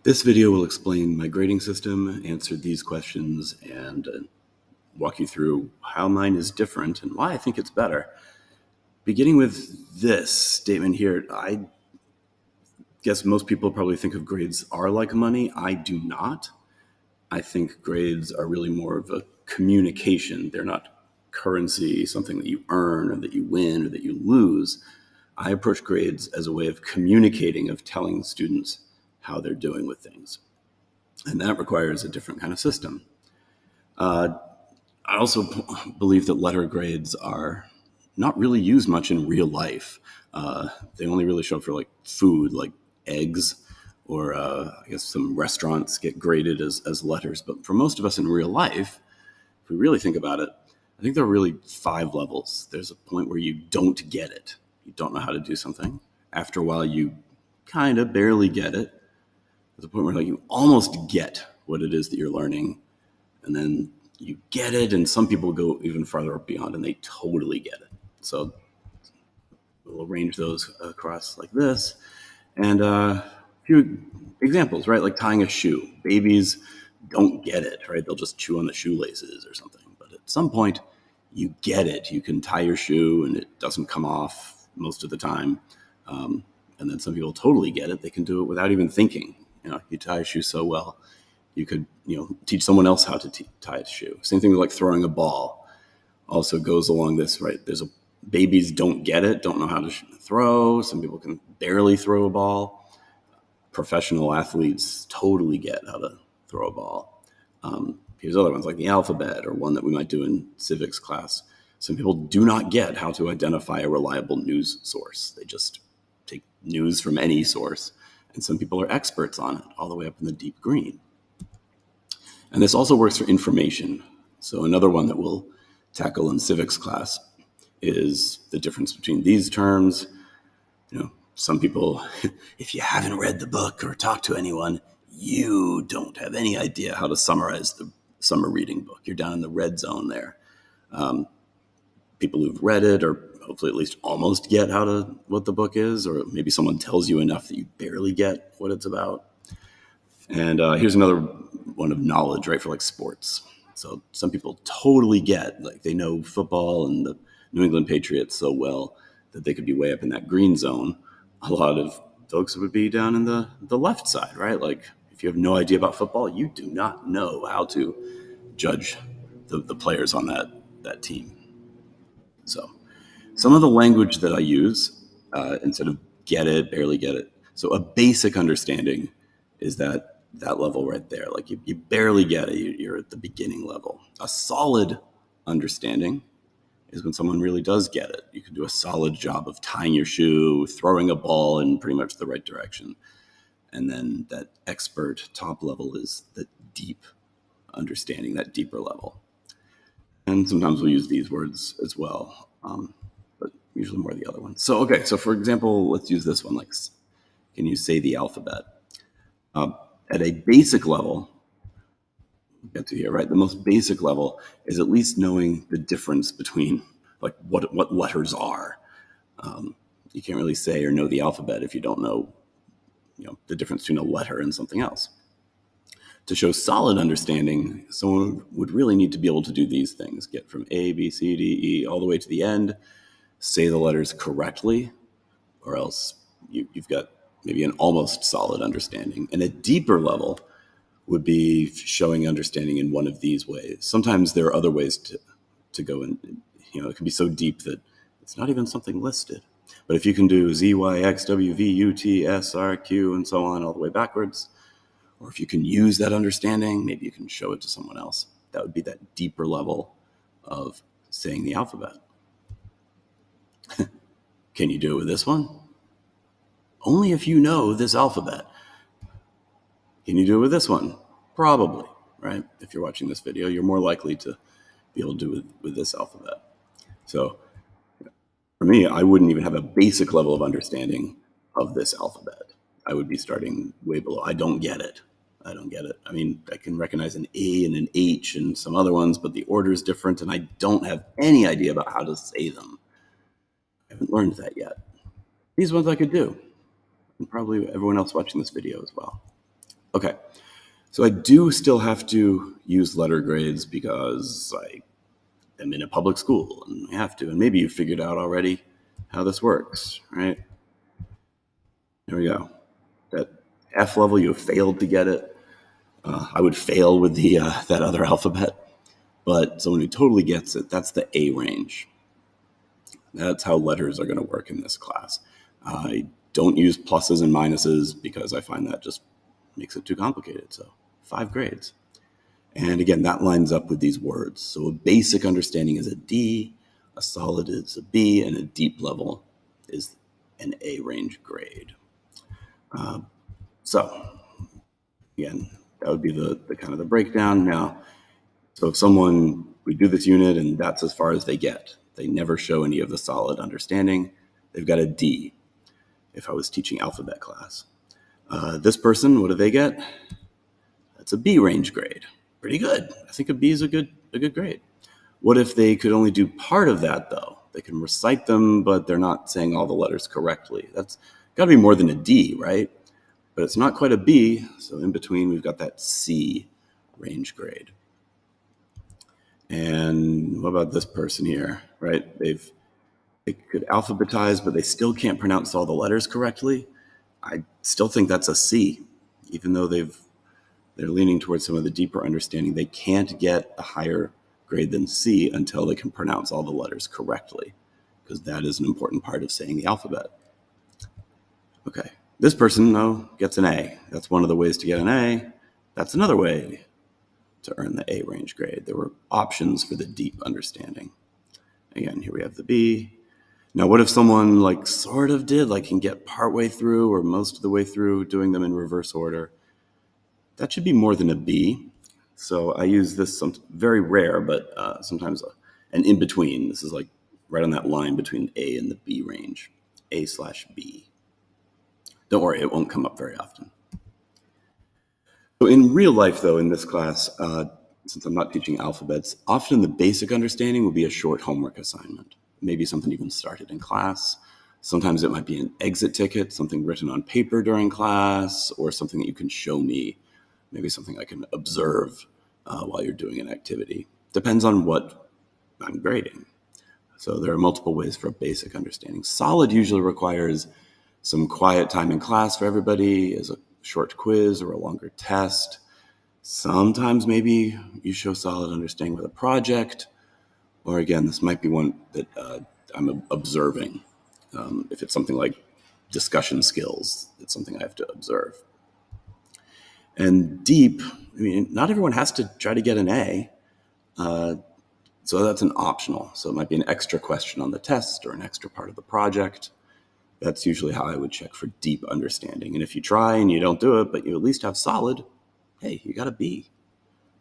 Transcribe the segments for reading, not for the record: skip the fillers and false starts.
This video will explain my grading system, answer these questions, and walk you through how mine is different and why I think it's better. Beginning with this statement here, I guess most people probably think of grades are like money. I do not. I think grades are really more of a communication. They're not currency, something that you earn or that you win or that you lose. I approach grades as a way of communicating, of telling students how they're doing with things. And that requires a different kind of system. I also believe that letter grades are not really used much in real life. They only really show up for like food, like eggs, or I guess some restaurants get graded as letters. But for most of us in real life, if we really think about it, I think there are really 5 levels. There's a point where you don't get it. You don't know how to do something. After a while, you kind of barely get it. There's a point where like you almost get what it is that you're learning, and then you get it, and some people go even farther beyond and they totally get it. So we'll arrange those across like this. And a few examples, right? Like tying a shoe. Babies don't get it, right? They'll just chew on the shoelaces or something. But at some point, you get it. You can tie your shoe and it doesn't come off most of the time. And then some people totally get it. They can do it without even thinking. You tie a shoe so well, you could, teach someone else how to tie a shoe. Same thing with like throwing a ball. Also goes along this, right? Babies don't get it, don't know how to throw. Some people can barely throw a ball. Professional athletes totally get how to throw a ball. Here's other ones like the alphabet, or one that we might do in civics class. Some people do not get how to identify a reliable news source. They just take news from any source. And some people are experts on it, all the way up in the deep green. And this also works for information. So another one that we'll tackle in civics class is the difference between these terms. Some people, if you haven't read the book or talked to anyone, you don't have any idea how to summarize the summer reading book. You're down in the red zone there. People who've read it, or hopefully at least almost get what the book is, or maybe someone tells you enough that you barely get what it's about. And here's another one of knowledge, right, for like sports. So some people totally get, like they know football and the New England Patriots so well that they could be way up in that green zone. A lot of folks would be down in the left side, right? Like if you have no idea about football, you do not know how to judge the players on that team. So some of the language that I use, instead of get it, barely get it. So a basic understanding is that level right there. Like you barely get it, you're at the beginning level. A solid understanding is when someone really does get it. You can do a solid job of tying your shoe, throwing a ball in pretty much the right direction. And then that expert top level is the deep understanding, that deeper level. And sometimes we'll use these words as well, but usually more the other ones. So, okay, so for example, let's use this one. Like, can you say the alphabet? At a basic level, get to here, right? The most basic level is at least knowing the difference between like what letters are. You can't really say or know the alphabet if you don't know, the difference between a letter and something else. To show solid understanding, someone would really need to be able to do these things: get from A, B, C, D, E, all the way to the end, say the letters correctly, or else you've got maybe an almost solid understanding. And a deeper level would be showing understanding in one of these ways. Sometimes there are other ways to go in. It can be so deep that it's not even something listed. But if you can do Z, Y, X, W, V, U, T, S, R, Q, and so on all the way backwards, or if you can use that understanding, maybe you can show it to someone else. That would be that deeper level of saying the alphabet. Can you do it with this one? Only if you know this alphabet. Can you do it with this one? Probably, right? If you're watching this video, you're more likely to be able to do it with this alphabet. So for me, I wouldn't even have a basic level of understanding of this alphabet. I would be starting way below. I don't get it. I mean, I can recognize an A and an H and some other ones, but the order is different, and I don't have any idea about how to say them. I haven't learned that yet. These ones I could do, and probably everyone else watching this video as well. Okay, so I do still have to use letter grades because I am in a public school and I have to. And maybe you figured out already how this works, right? There we go. That F level, you have failed to get it. I would fail with the that other alphabet, but someone who totally gets it, that's the A range. That's how letters are going to work in this class. I don't use pluses and minuses because I find that just makes it too complicated. So 5 grades. And again, that lines up with these words. So a basic understanding is a D, a solid is a B, and a deep level is an A range grade. So again, that would be the kind of the breakdown. Now, so if we do this unit and that's as far as they get, they never show any of the solid understanding, they've got a D if I was teaching alphabet class. This person, what do they get? That's a B range grade. Pretty good. I think a B is a good grade. What if they could only do part of that, though? They can recite them, but they're not saying all the letters correctly. That's got to be more than a D, right? But it's not quite a B, so in between we've got that C range grade. And what about this person here, right? They could alphabetize, but they still can't pronounce all the letters correctly. I still think that's a C, even though they're leaning towards some of the deeper understanding. They can't get a higher grade than C until they can pronounce all the letters correctly, because that is an important part of saying the alphabet. Okay, this person, though, gets an A. That's one of the ways to get an A. That's another way to earn the A range grade. There were options for the deep understanding. Again, here we have the B. Now, what if someone sort of can get partway through or most of the way through doing them in reverse order? That should be more than a B. So I use this very rare, but sometimes an in between. This is right on that line between A and the B range, A/B. Don't worry, it won't come up very often. So in real life, though, in this class, since I'm not teaching alphabets, often the basic understanding will be a short homework assignment, maybe something even started in class. Sometimes it might be an exit ticket, something written on paper during class, or something that you can show me, maybe something I can observe while you're doing an activity. Depends on what I'm grading. So there are multiple ways for a basic understanding. Solid usually requires some quiet time in class for everybody as a short quiz or a longer test. Sometimes maybe you show solid understanding with a project, or again, this might be one that I'm observing. If it's something like discussion skills, it's something I have to observe. And deep, I mean, not everyone has to try to get an A. So that's an optional. So it might be an extra question on the test or an extra part of the project. That's usually how I would check for deep understanding. And if you try and you don't do it, but you at least have solid, hey, you got a B.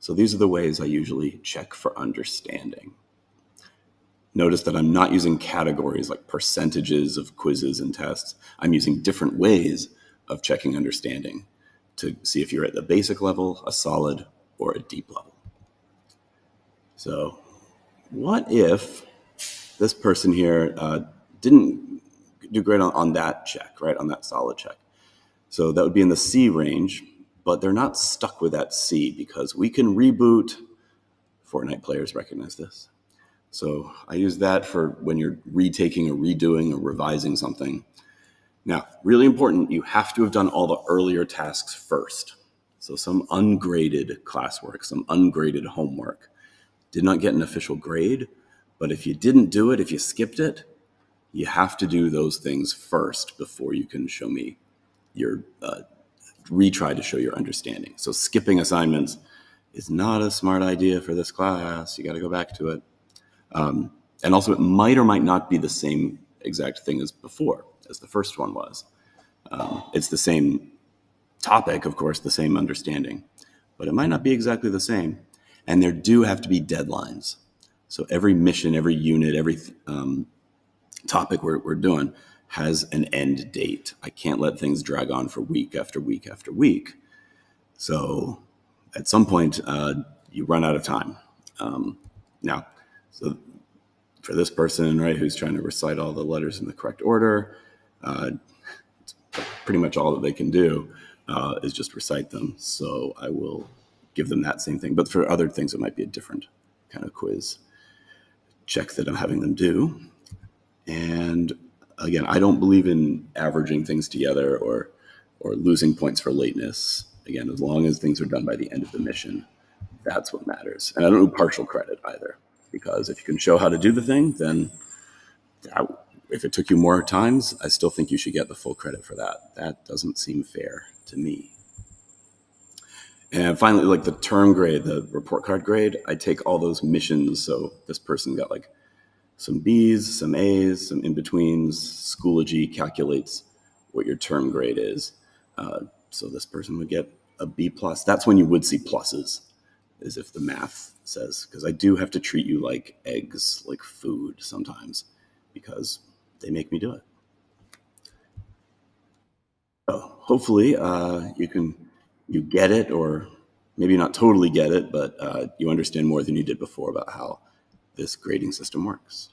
So these are the ways I usually check for understanding. Notice that I'm not using categories like percentages of quizzes and tests. I'm using different ways of checking understanding to see if you're at the basic level, a solid, or a deep level. So what if this person here didn't do great on that check, right, on that solid check? So that would be in the C range, but they're not stuck with that C because we can reboot. Fortnite players recognize this. So I use that for when you're retaking or redoing or revising something. Now, really important, you have to have done all the earlier tasks first. So some ungraded classwork, some ungraded homework did not get an official grade, but if you didn't do it, if you skipped it, you have to do those things first before you can show me your retry to show your understanding. So skipping assignments is not a smart idea for this class. You got to go back to it. And also it might or might not be the same exact thing as before, as the first one was. It's the same topic, of course, the same understanding, but it might not be exactly the same. And there do have to be deadlines. So every mission, every unit, every topic we're doing has an end date. I can't let things drag on for week after week after week. So at some point, you run out of time. Now, so for this person, right, who's trying to recite all the letters in the correct order, it's pretty much all that they can do. is just recite them. So I will give them that same thing. But for other things, it might be a different kind of quiz check that I'm having them do. And again, I don't believe in averaging things together or losing points for lateness. Again, as long as things are done by the end of the mission, that's what matters. And I don't do partial credit either, because if you can show how to do the thing, then if it took you more times, I still think you should get the full credit for that. That doesn't seem fair to me. And finally, like the term grade, the report card grade, I take all those missions. So this person got like some B's, some A's, some in-betweens. Schoology calculates what your term grade is. So this person would get a B+. That's when you would see pluses, is if the math says, because I do have to treat you like eggs, like food sometimes, because they make me do it. So hopefully you get it, or maybe not totally get it, but you understand more than you did before about how this grading system works.